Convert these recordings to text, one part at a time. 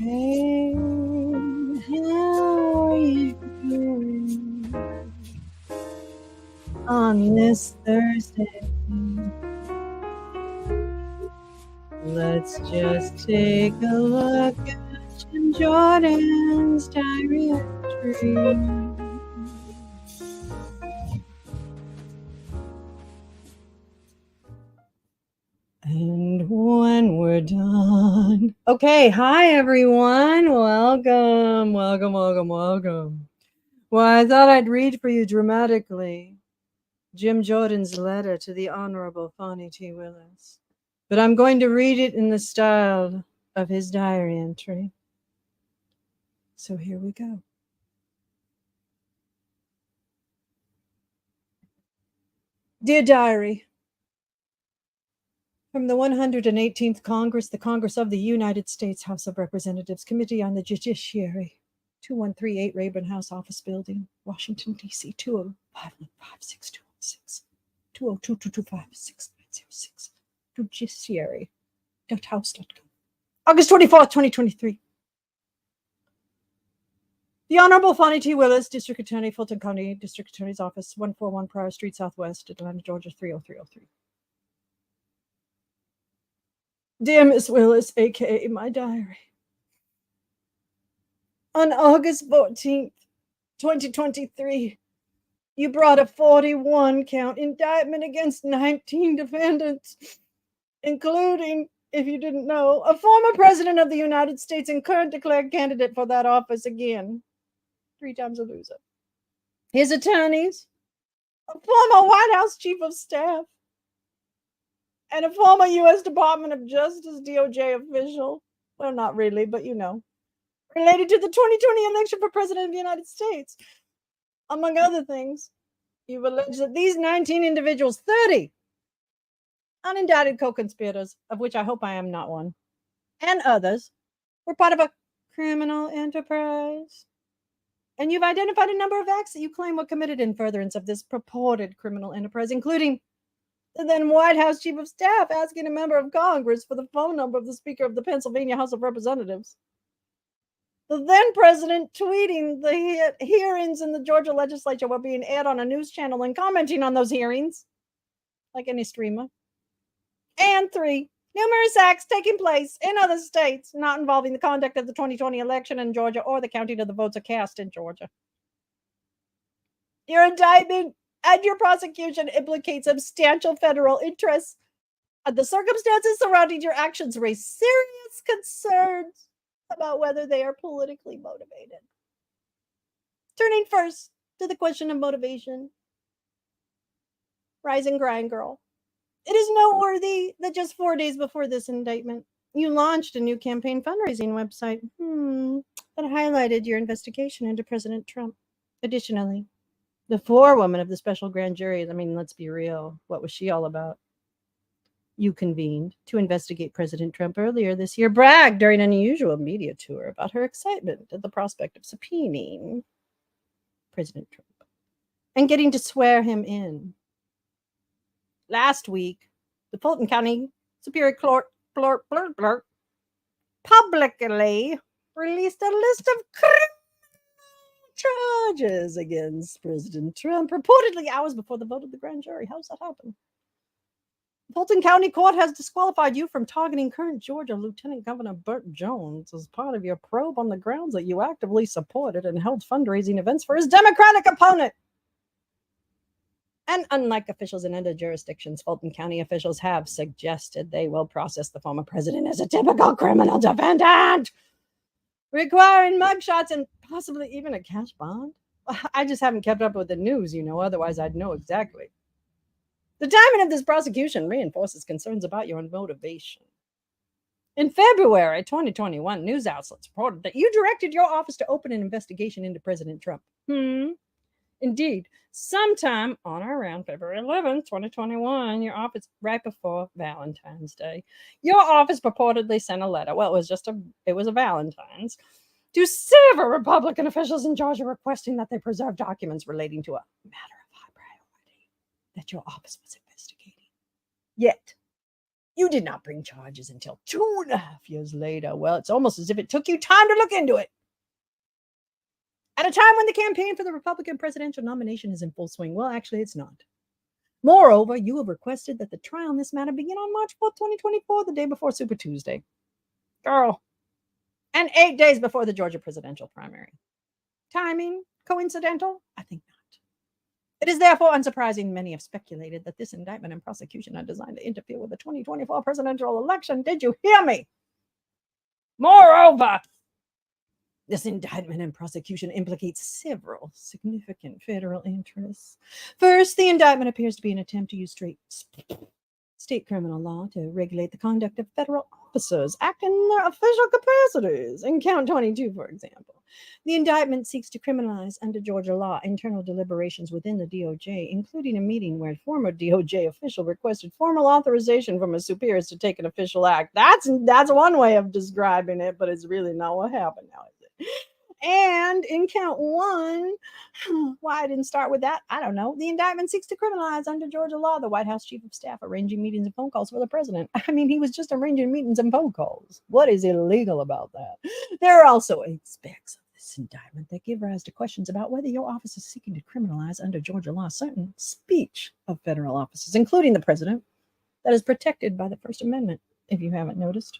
Hey, how are you doing on this Thursday? Let's just take a look at Jim Jordan's diary entry. And when we're done. Okay, hi everyone. Welcome. Well, I thought I'd read for you dramatically Jim Jordan's letter to the Honorable Fannie T. Willis. But I'm going to read it in the style of his diary entry. So here we go. Dear Diary, from the 118th Congress, the Congress of the United States House of Representatives, Committee on the Judiciary, 2138 Rayburn House Office Building, Washington, D.C., 205-556-206, 202-225-6906, judiciary.house.com. August 24th, 2023. The Honorable Fannie T. Willis, District Attorney, Fulton County District Attorney's Office, 141 Prior Street, Southwest, Atlanta, Georgia, 30303. Dear Miss Willis, a.k.a. my diary. On August 14th, 2023, you brought a 41-count indictment against 19 defendants, including, if you didn't know, a former president of the United States and current declared candidate for that office again. 3 times a loser. His attorneys, a former White House chief of staff, and a former U.S. Department of Justice DOJ official. Well, not really, but you know. Related to the 2020 election for president of the United States. Among other things, you've alleged that these 19 individuals, 30 unindicted co-conspirators, of which I hope I am not one, and others, were part of a criminal enterprise. And you've identified a number of acts that you claim were committed in furtherance of this purported criminal enterprise, including the then White House chief of staff asking a member of Congress for the phone number of the Speaker of the Pennsylvania House of Representatives. The then president tweeting the hearings in the Georgia legislature were being aired on a news channel and commenting on those hearings, like any streamer. And 3, numerous acts taking place in other states not involving the conduct of the 2020 election in Georgia or the counting of the votes cast in Georgia. Your indictment and your prosecution implicate substantial federal interests, and the circumstances surrounding your actions raise serious concerns about whether they are politically motivated. Turning first to the question of motivation. Rise and grind, girl. It is noteworthy that just 4 days before this indictment, you launched a new campaign fundraising website that highlighted your investigation into President Trump. Additionally, the forewoman of the special grand jury, I mean, let's be real, what was she all about? You convened to investigate President Trump earlier this year, bragged during an unusual media tour about her excitement at the prospect of subpoenaing President Trump and getting to swear him in. Last week, the Fulton County Superior Court publicly released a list of charges against President Trump, reportedly hours before the vote of the grand jury. How's that happen? Fulton County Court has disqualified you from targeting current Georgia Lieutenant Governor Burt Jones as part of your probe on the grounds that you actively supported and held fundraising events for his Democratic opponent. And unlike officials in other jurisdictions, Fulton County officials have suggested they will process the former president as a typical criminal defendant, requiring mugshots and possibly even a cash bond. I just haven't kept up with the news, otherwise I'd know exactly. The timing of this prosecution reinforces concerns about your motivation. In February 2021, news outlets reported that you directed your office to open an investigation into President Trump. Indeed, sometime on or around February 11th, 2021, your office, right before Valentine's Day, your office purportedly sent a letter. Well, it was a Valentine's, to several Republican officials in Georgia requesting that they preserve documents relating to a matter of high priority that your office was investigating. Yet, You did not bring charges until 2.5 years later. Well, it's almost as if it took you time to look into it. At a time when the campaign for the Republican presidential nomination is in full swing. Well, actually, it's not. Moreover, you have requested that the trial in this matter begin on March 4th, 2024, the day before Super Tuesday. Girl. And 8 days before the Georgia presidential primary. Timing coincidental? I think not. It is therefore unsurprising many have speculated that this indictment and prosecution are designed to interfere with the 2024 presidential election. Did you hear me? Moreover, this indictment and prosecution implicates several significant federal interests. First, the indictment appears to be an attempt to use state criminal law to regulate the conduct of federal officers acting in their official capacities. In count 22, for example, the indictment seeks to criminalize under Georgia law internal deliberations within the DOJ, including a meeting where a former DOJ official requested formal authorization from his superiors to take an official act. That's one way of describing it, but it's really not what happened now, is it? And in count 1, why I didn't start with that, I don't know. The indictment seeks to criminalize under Georgia law the White House chief of staff arranging meetings and phone calls for the president. I mean, he was just arranging meetings and phone calls. What is illegal about that? There are also aspects of this indictment that give rise to questions about whether your office is seeking to criminalize under Georgia law certain speech of federal officers, including the president, that is protected by the First Amendment, if you haven't noticed.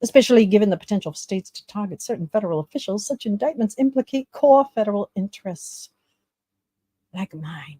Especially given the potential of states to target certain federal officials, such indictments implicate core federal interests, like mine.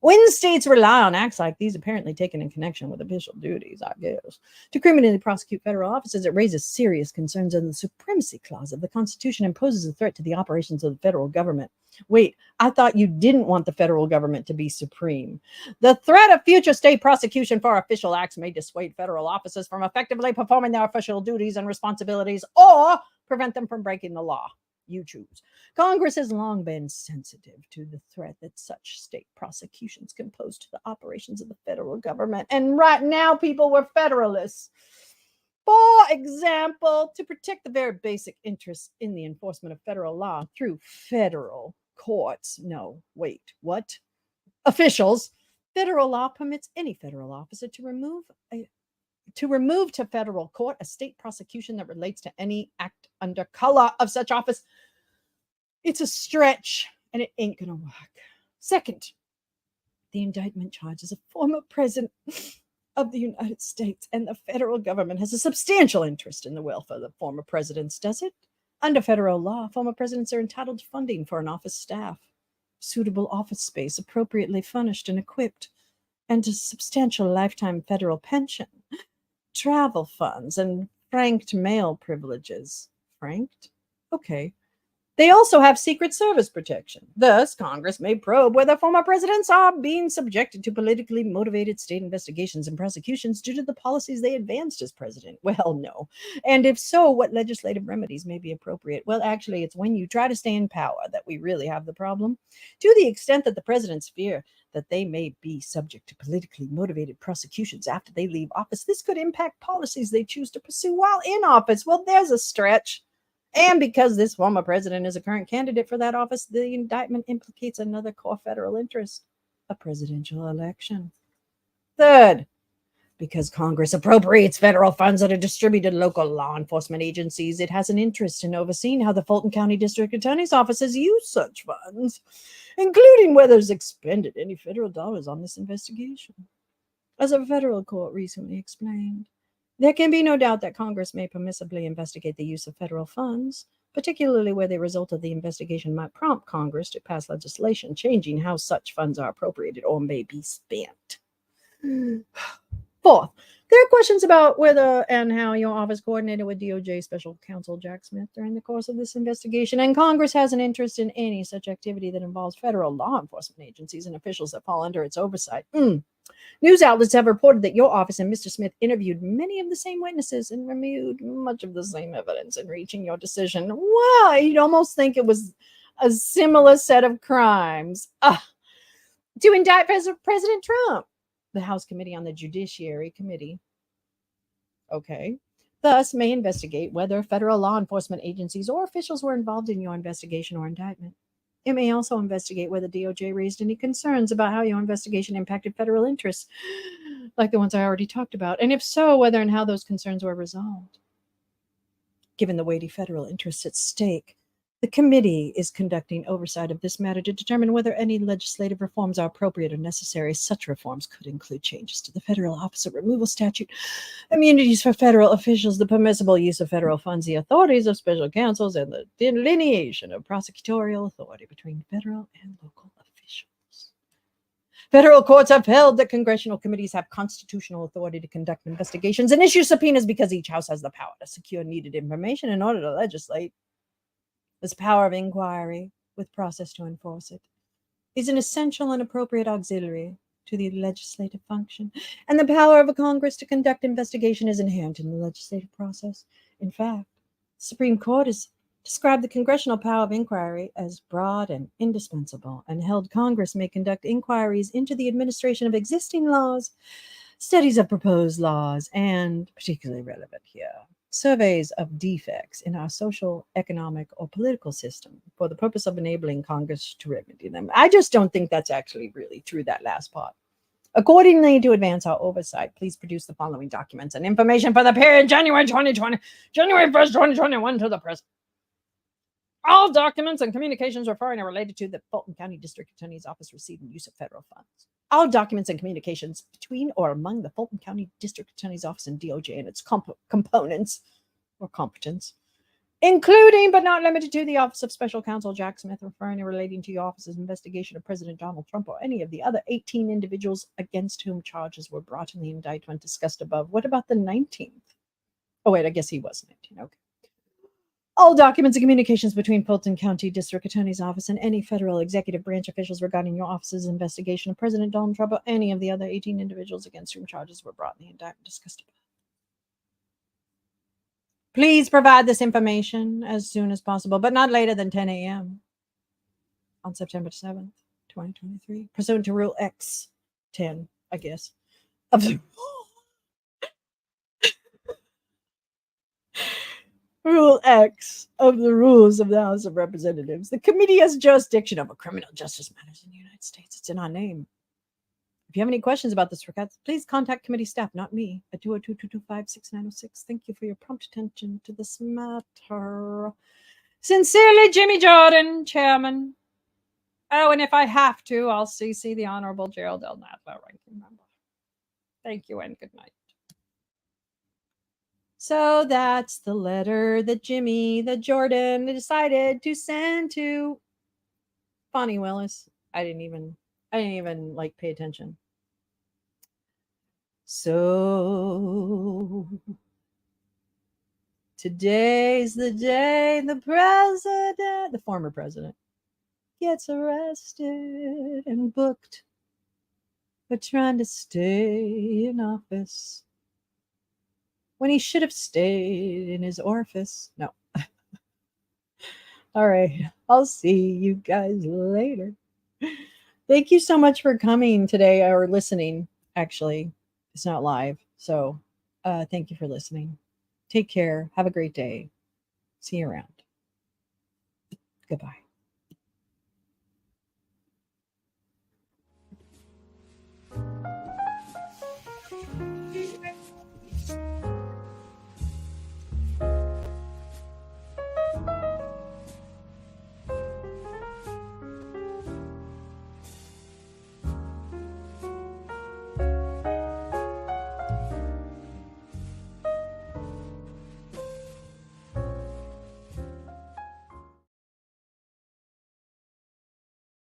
When states rely on acts like these, apparently taken in connection with official duties, I guess, to criminally prosecute federal officers, it raises serious concerns, and the supremacy clause of the Constitution imposes a threat to the operations of the federal government. Wait, I thought you didn't want the federal government to be supreme. The threat of future state prosecution for official acts may dissuade federal officers from effectively performing their official duties and responsibilities, or prevent them from breaking the law. You choose. Congress has long been sensitive to the threat that such state prosecutions can pose to the operations of the federal government. And right now, people were federalists. For example, to protect the very basic interests in the enforcement of federal law through federal courts. No, wait, what? Officials. Federal law permits any federal officer to remove to federal court a state prosecution that relates to any act under color of such office. It's a stretch, and it ain't gonna work. Second, the indictment charges a former president of the United States, and the federal government has a substantial interest in the welfare of the former presidents, does it? Under federal law, former presidents are entitled to funding for an office staff, suitable office space appropriately furnished and equipped, and a substantial lifetime federal pension, travel funds, and franked mail privileges. Franked? Okay. They also have Secret Service protection. Thus, Congress may probe whether former presidents are being subjected to politically motivated state investigations and prosecutions due to the policies they advanced as president. Well, no. And if so, what legislative remedies may be appropriate? Well, actually, it's when you try to stay in power that we really have the problem. To the extent that the presidents fear that they may be subject to politically motivated prosecutions after they leave office, this could impact policies they choose to pursue while in office. Well, there's a stretch. And because this former president is a current candidate for that office, the indictment implicates another core federal interest, a presidential election. Third, because Congress appropriates federal funds that are distributed to local law enforcement agencies, it has an interest in overseeing how the Fulton County District Attorney's offices use such funds, including whether it's expended any federal dollars on this investigation. As a federal court recently explained, there can be no doubt that Congress may permissibly investigate the use of federal funds, particularly where the result of the investigation might prompt Congress to pass legislation changing how such funds are appropriated or may be spent. Fourth, there are questions about whether and how your office coordinated with DOJ Special Counsel Jack Smith during the course of this investigation, and Congress has an interest in any such activity that involves federal law enforcement agencies and officials that fall under its oversight. News outlets have reported that your office and Mr. Smith interviewed many of the same witnesses and reviewed much of the same evidence in reaching your decision. Well, you'd almost think it was a similar set of crimes. To indict President Trump. The House Committee on the Judiciary Committee, thus may investigate whether federal law enforcement agencies or officials were involved in your investigation or indictment. It may also investigate whether DOJ raised any concerns about how your investigation impacted federal interests. like the ones I already talked about? And if so, whether and how those concerns were resolved. Given the weighty federal interests at stake, the committee is conducting oversight of this matter to determine whether any legislative reforms are appropriate or necessary. Such reforms could include changes to the federal officer removal statute, immunities for federal officials, the permissible use of federal funds, the authorities of special counsels, and the delineation of prosecutorial authority between federal and local officials. Federal courts have held that congressional committees have constitutional authority to conduct investigations and issue subpoenas because each house has the power to secure needed information in order to legislate. This power of inquiry, with process to enforce it, is an essential and appropriate auxiliary to the legislative function, and the power of a Congress to conduct investigation is inherent in the legislative process. In fact, the Supreme Court has described the congressional power of inquiry as broad and indispensable, and held Congress may conduct inquiries into the administration of existing laws, studies of proposed laws, and, particularly relevant here, surveys of defects in our social, economic, or political system for the purpose of enabling Congress to remedy them. I just don't think that's actually really true, that last part. Accordingly, to advance our oversight, please produce the following documents and information for the period January 2020, January 1st, 2021 to the present. All documents and communications referring or related to the Fulton County District Attorney's Office receiving use of federal funds. All documents and communications between or among the Fulton County District Attorney's Office and DOJ and its components or competence, including but not limited to the Office of Special Counsel Jack Smith, referring or relating to your office's investigation of President Donald Trump or any of the other 18 individuals against whom charges were brought in the indictment discussed above. What about the 19th? Oh, wait, I guess he was 19. Okay. All documents and communications between Fulton County District Attorney's Office and any federal executive branch officials regarding your office's investigation of President Donald Trump or any of the other 18 individuals against whom charges were brought in the indictment discussed above. Please provide this information as soon as possible, but not later than 10 a.m. on September 7th, 2023, pursuant to Rule X 10, I guess, of the Rule X of the Rules of the House of Representatives. The committee has jurisdiction over criminal justice matters in the United States. It's in our name. If you have any questions about this request, please contact committee staff, not me, at 202-225-6906. Thank you for your prompt attention to this matter. Sincerely, Jimmy Jordan, Chairman. Oh, and if I have to, I'll CC the Honorable Gerald L. Nadler, Ranking Member. Thank you and good night. So that's the letter that Jimmy, the Jordan, decided to send to Bonnie Willis. I didn't even like pay attention. So today's the day the president, the former president, gets arrested and booked for trying to stay in office when he should have stayed in his orifice. No. All right. I'll see you guys later. Thank you so much for coming today or listening. Actually, it's not live. So thank you for listening. Take care. Have a great day. See you around. Goodbye.